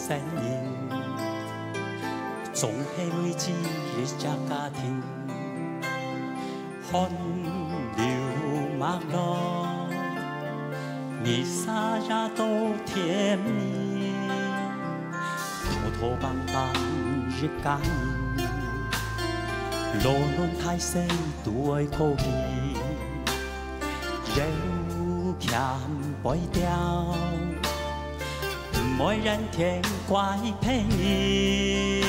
身影，總係類似一家家庭，汗流馬落，你撒呀都甜蜜，拖拖棒棒一家人，羅倫太細對口味，有欠背調。沒人聽怪陪你，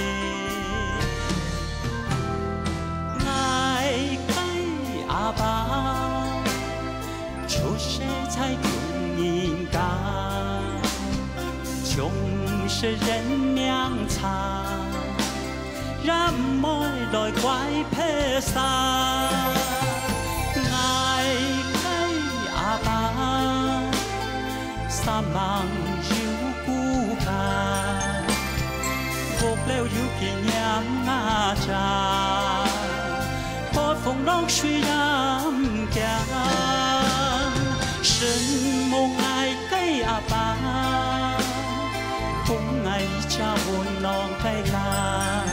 愛給阿爸，出世才供應家，窮是人命差，讓每來怪陪啥，愛給阿爸，三萬phục leo yêu kỷ niệm ngã trà, bó phong lóc suy đam kàng, sân mong ai cây à ba, cũng ngày cha buồn non cây la,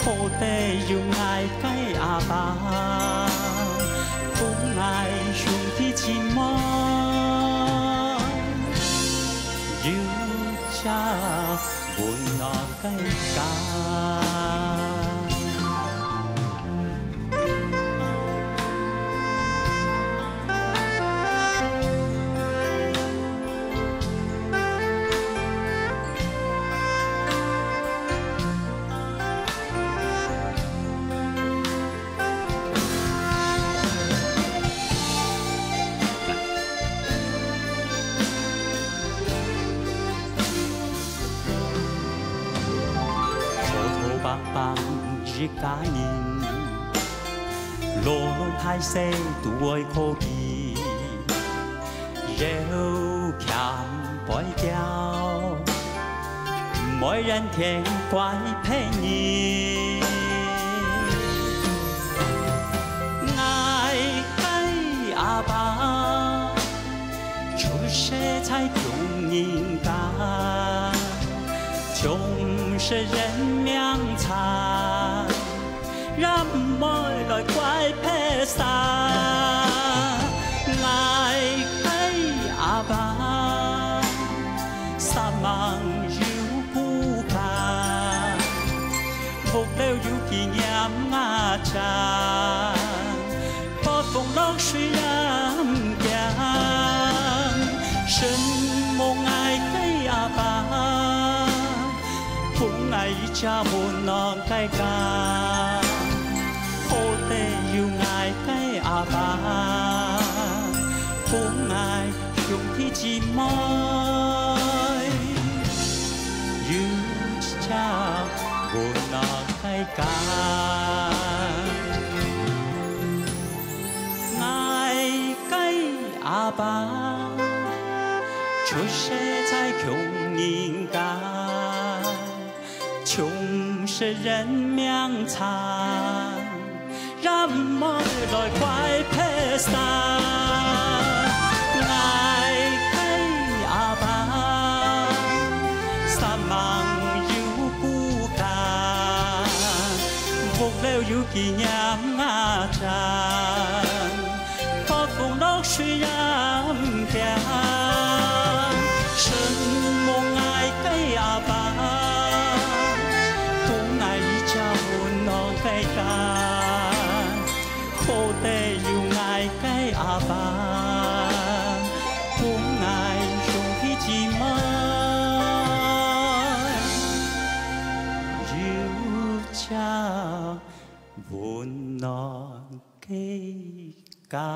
khô tê dùng ai cây à ba, cũng ngày dùng thi chim mơ, yêu cha buồn non cây ca. Bang bang giết cá nhìn, lô lôn thái xe tuổi khô kỳ, rêu khám bói kéo, mỗi人天怪陪你，愛給阿爸，出世才供應家。窮是人命差，讓每來怪陪啥，愛給阿爸，三萬要顧家，服了要紀念阿cha，破風落水人家，神夢愛給阿爸。cũng ngày cha buồn non cây ca, khô tê yêu ngài cây à ba, cũng ngày dùng thi chi môi, yêu cha buồn non cây ca, ngài cây à ba,出世在供應家。窮是人命差，讓每來怪陪啥，愛給阿爸，三萬要顧家，服了要紀念阿cha，破風落水人家，神夢愛給阿爸。cây ca khô tê yêu ngài cây à ba, cũng ngài dùng khi chỉ mơ yêu cha buồn non cây ca.